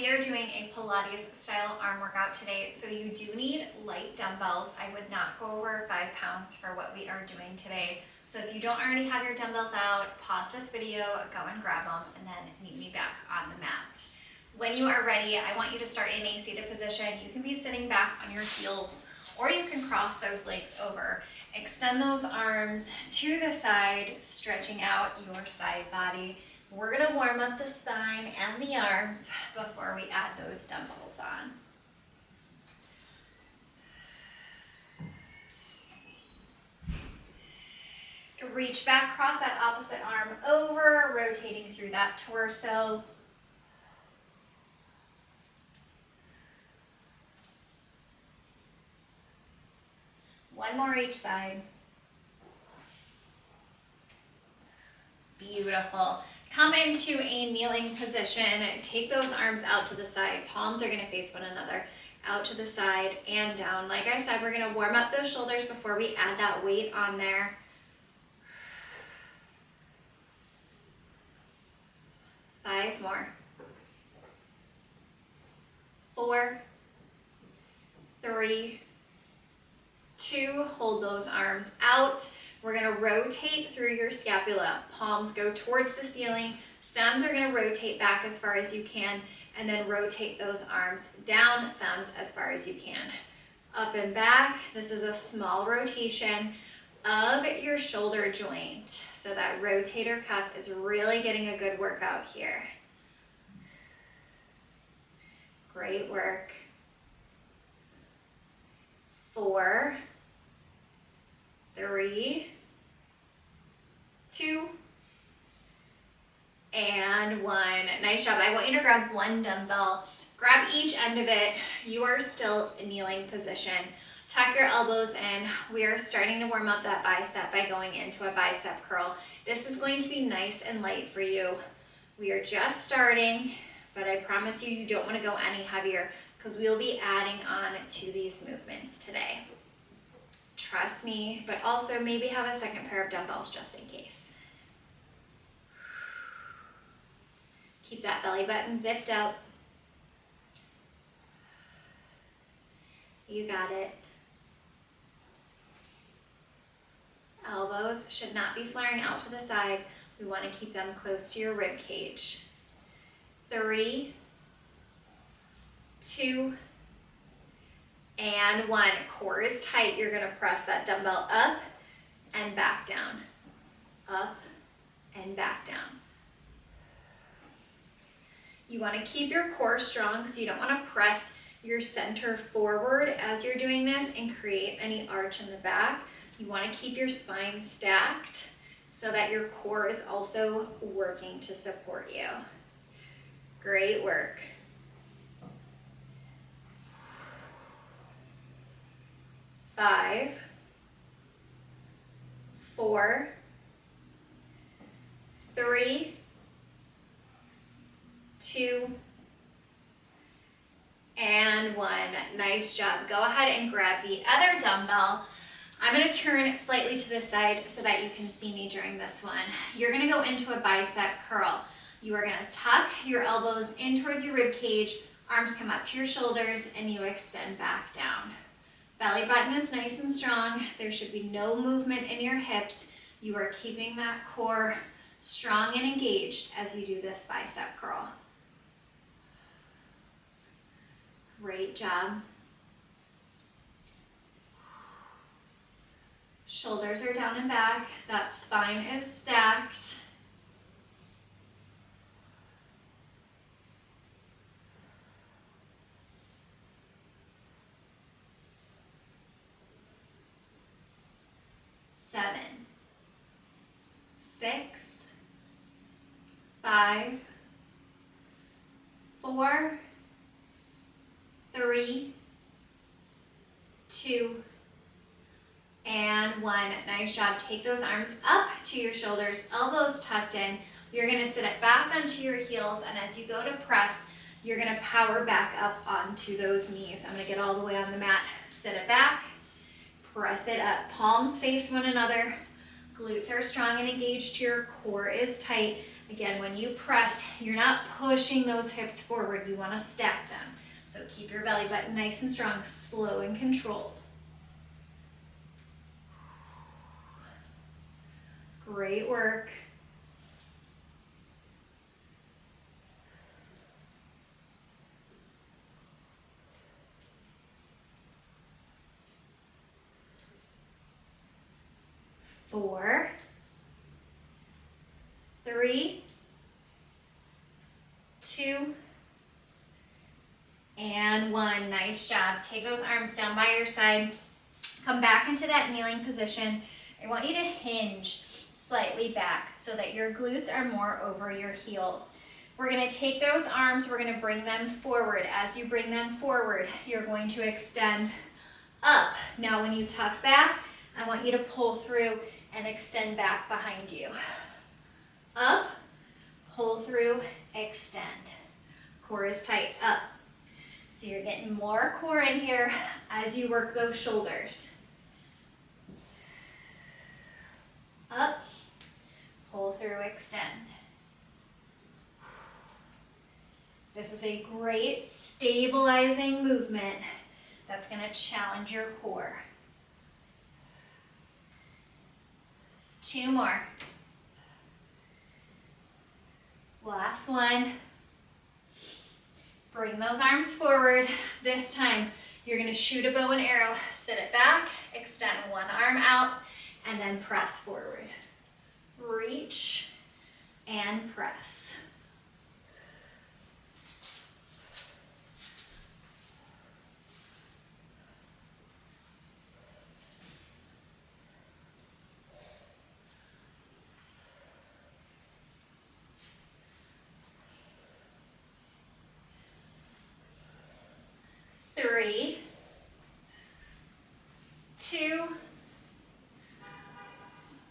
We are doing a Pilates style arm workout today, so you do need light dumbbells. I would not go over 5 pounds for what we are doing today. So if you don't already have your dumbbells out, pause this video, go and grab them, and then meet me back on the mat. When you are ready, I want you to start in a seated position. You can be sitting back on your heels, or you can cross those legs over. Extend those arms to the side, stretching out your side body. We're gonna warm up the spine and the arms before we add those dumbbells on. Reach back, cross that opposite arm over, rotating through that torso. One more each side. Beautiful. Come into a kneeling position. Take those arms out to the side. Palms are going to face one another. Out to the side and down. Like I said, we're going to warm up those shoulders before we add that weight on there. 5 more. 4, 3, 2, hold those arms out. We're gonna rotate through your scapula. Palms go towards the ceiling. Thumbs are gonna rotate back as far as you can, and then rotate those arms down, thumbs as far as you can. Up and back. This is a small rotation of your shoulder joint. So that rotator cuff is really getting a good workout here. Great work. 4, 3, 2, and 1. Nice job. I want you to grab one dumbbell. Grab each end of it. You are still in kneeling position. Tuck your elbows in. We are starting to warm up that bicep by going into a bicep curl. This is going to be nice and light for you. We are just starting, but I promise you, you don't want to go any heavier because we'll be adding on to these movements today. Trust me, but also maybe have a second pair of dumbbells just in case. Keep that belly button zipped up. You got it. Elbows should not be flaring out to the side. We want to keep them close to your rib cage. 3, 2, and 1. Core is tight. You're going to press that dumbbell up and back down. Up and back down. You want to keep your core strong because you don't want to press your center forward as you're doing this and create any arch in the back. You want to keep your spine stacked so that your core is also working to support you. Great work. 5, 4, 3, 2, and 1. Nice job. Go ahead and grab the other dumbbell. I'm going to turn slightly to the side so that you can see me during this one. You're going to go into a bicep curl. You are going to tuck your elbows in towards your rib cage, arms come up to your shoulders, and you extend back down. Belly button is nice and strong. There should be no movement in your hips. You are keeping that core strong and engaged as you do this bicep curl. Great job. Shoulders are down and back. That spine is stacked. Seven, 6, 5, 4, 3, 2, and 1. Nice job. Take those arms up to your shoulders, elbows tucked in. You're going to sit it back onto your heels, and as you go to press, you're going to power back up onto those knees. I'm going to get all the way on the mat. Sit it back. Press it up. Palms face one another. Glutes are strong and engaged. Your core is tight. Again, when you press, you're not pushing those hips forward. You want to stack them. So keep your belly button nice and strong, slow and controlled. Great work. Four, 3, 2, and 1. Nice job. Take those arms down by your side. Come back into that kneeling position. I want you to hinge slightly back so that your glutes are more over your heels. We're going to take those arms, we're going to bring them forward. As you bring them forward, you're going to extend up. Now when you tuck back, I want you to pull through and extend back behind you. Up, pull through, extend. Core is tight, up. So you're getting more core in here as you work those shoulders. Up, pull through, extend. This is a great stabilizing movement that's going to challenge your core. 2 more. Last one. Bring those arms forward. This time, you're going to shoot a bow and arrow. Sit it back, extend one arm out, and then press forward. Reach and press. Three, 2,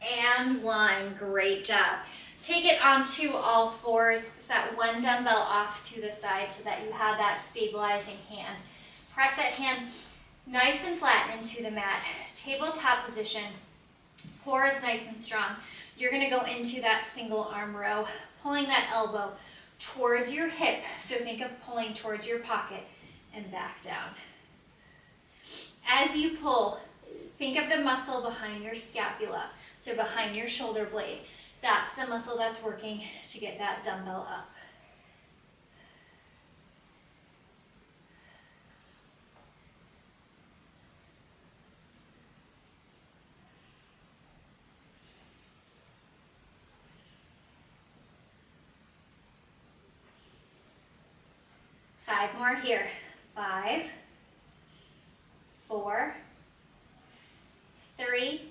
and 1. Great job. Take it onto all fours. Set one dumbbell off to the side so that you have that stabilizing hand. Press that hand nice and flat into the mat. Tabletop position. Core is nice and strong. You're going to go into that single arm row, pulling that elbow towards your hip. So think of pulling towards your pocket and back down. As you pull, think of the muscle behind your scapula, so behind your shoulder blade. That's the muscle that's working to get that dumbbell up. Five more here. 5, 4, 3,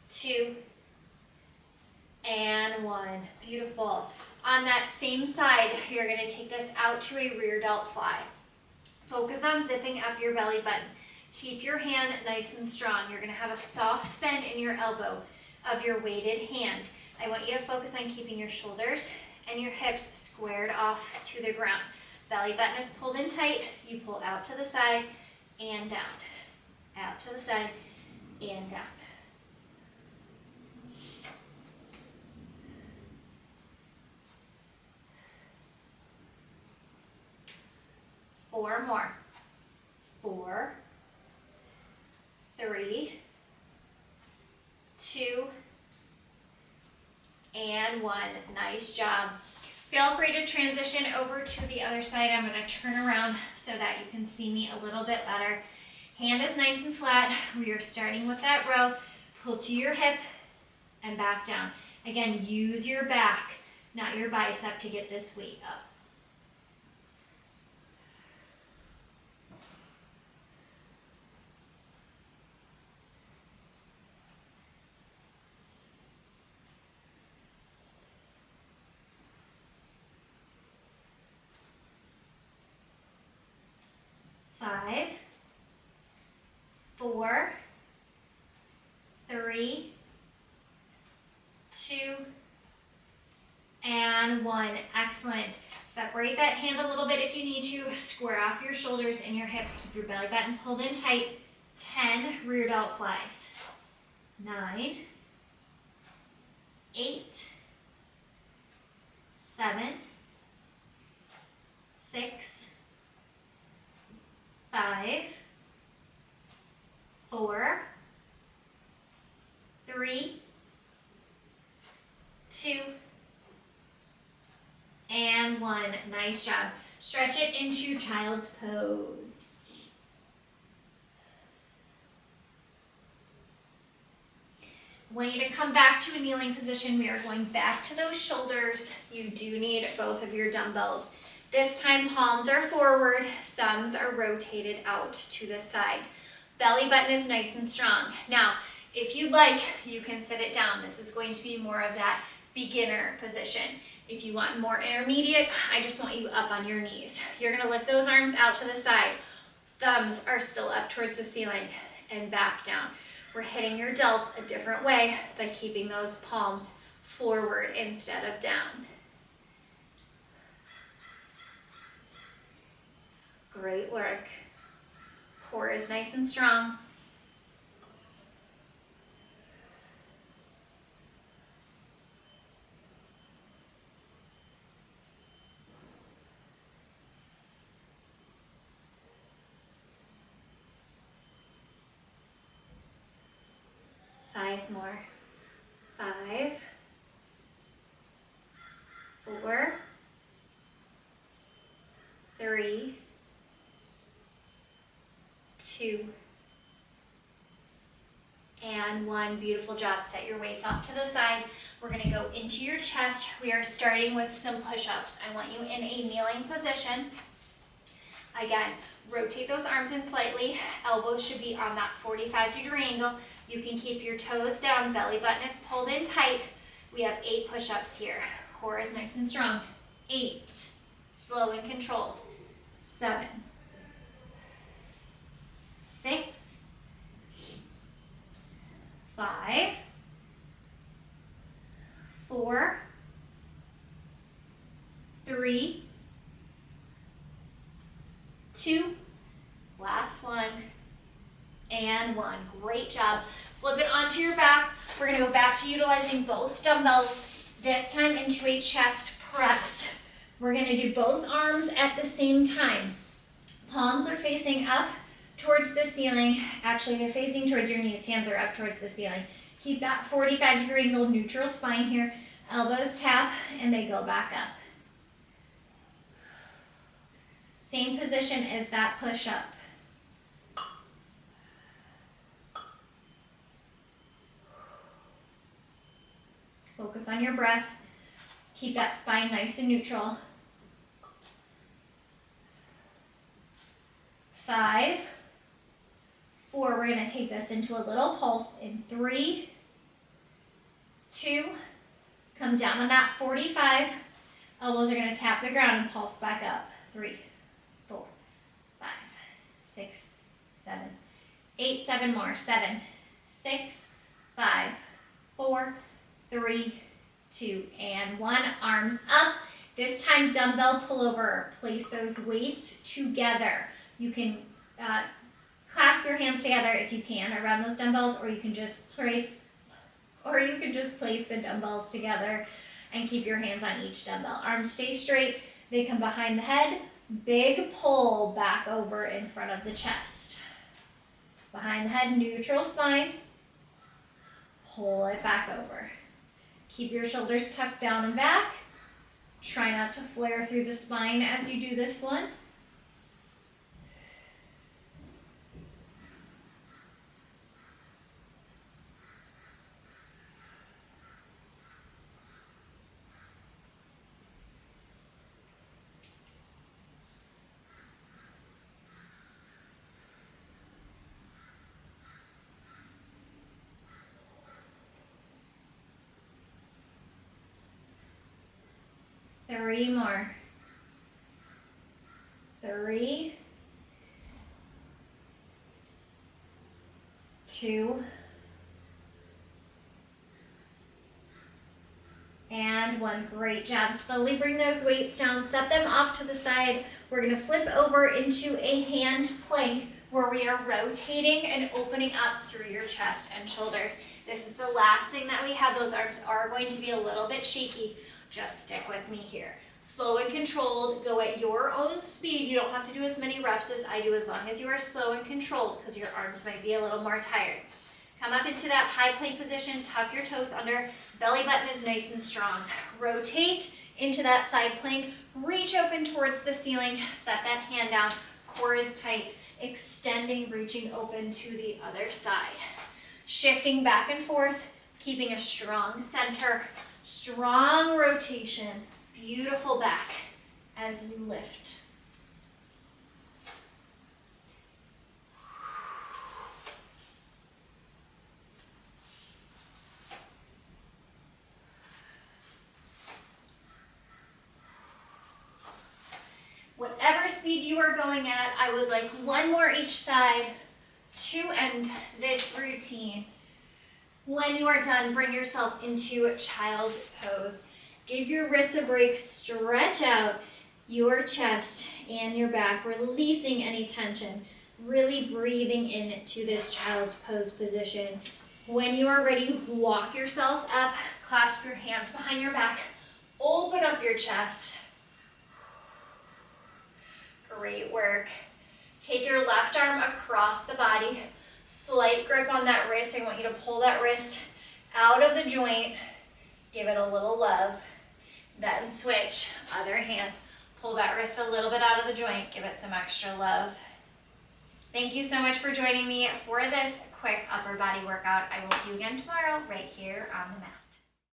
2, and 1. Beautiful. On that same side, you're going to take this out to a rear delt fly. Focus on zipping up your belly button. Keep your hand nice and strong. You're going to have a soft bend in your elbow of your weighted hand. I want you to focus on keeping your shoulders and your hips squared off to the ground. Belly button is pulled in tight. You pull out to the side and down. Out to the side and down. Four more. 4, 3, 2, and 1. Nice job. Feel free to transition over to the other side. I'm going to turn around so that you can see me a little bit better. Hand is nice and flat. We are starting with that row. Pull to your hip and back down. Again, use your back, not your bicep, to get this weight up. Five, 4, 3, 2, and 1. Excellent. Separate that hand a little bit if you need to. Square off your shoulders and your hips. Keep your belly button pulled in tight. 10 rear delt flies. 9, 8, 7, 6, 5, 4, 3, 2, and 1. Nice job. Stretch it into child's pose. I want you to come back to a kneeling position. We are going back to those shoulders. You do need both of your dumbbells. This time, palms are forward, thumbs are rotated out to the side. Belly button is nice and strong. Now, if you'd like, you can sit it down. This is going to be more of that beginner position. If you want more intermediate, I just want you up on your knees. You're gonna lift those arms out to the side. Thumbs are still up towards the ceiling and back down. We're hitting your delt a different way by keeping those palms forward instead of down. Great work. Core is nice and strong. Five more. 5, 4, 3, 2, and 1. Beautiful job. Set your weights off to the side. We're going to go into your chest. We are starting with some push-ups. I want you in a kneeling position. Again, rotate those arms in slightly. Elbows should be on that 45-degree angle. You can keep your toes down. Belly button is pulled in tight. We have 8 push-ups here. Core is nice and strong. 8. Slow and controlled. 7. 6. 5. 4. 3. 2. Last one. And 1. Great job. Flip it onto your back. We're going to go back to utilizing both dumbbells, this time into a chest press. We're going to do both arms at the same time. Palms are facing up towards the ceiling. Actually, they're facing towards your knees. Hands are up towards the ceiling. Keep that 45-degree angle, neutral spine here. Elbows tap, and they go back up. Same position as that push-up. Focus on your breath. Keep that spine nice and neutral. 5, 4. We're going to take this into a little pulse in 3, 2. Come down on that 45. Elbows are going to tap the ground and pulse back up. 3, 4, 5, 6, 7, 8. 7 more. 7, 6, 5, 4, 3, 2, and 1. Arms up. This time, dumbbell pullover. Place those weights together. You can clasp your hands together if you can around those dumbbells, or you can just place the dumbbells together and keep your hands on each dumbbell. Arms stay straight. They come behind the head. Big pull back over in front of the chest. Behind the head, neutral spine. Pull it back over. Keep your shoulders tucked down and back. Try not to flare through the spine as you do this one. Three more. 3, 2, and 1. Great job. Slowly bring those weights down. Set them off to the side. We're going to flip over into a hand plank where we are rotating and opening up through your chest and shoulders. This is the last thing that we have. Those arms are going to be a little bit shaky. Just stick with me here. Slow and controlled, go at your own speed. You don't have to do as many reps as I do as long as you are slow and controlled because your arms might be a little more tired. Come up into that high plank position, tuck your toes under, belly button is nice and strong. Rotate into that side plank, reach open towards the ceiling, set that hand down, core is tight, extending, reaching open to the other side. Shifting back and forth, keeping a strong center, strong rotation, beautiful back as you lift. Whatever speed you are going at, I would like one more each side to end this routine. When you are done, bring yourself into child's pose. Give your wrists a break, stretch out your chest and your back, releasing any tension, really breathing into this child's pose position. When you are ready, walk yourself up, clasp your hands behind your back, open up your chest. Great work. Take your left arm across the body, slight grip on that wrist. I want you to pull that wrist out of the joint, give it a little love, then switch, other hand. Pull that wrist a little bit out of the joint, give it some extra love. Thank you so much for joining me for this quick upper body workout. I will see you again tomorrow right here on the mat.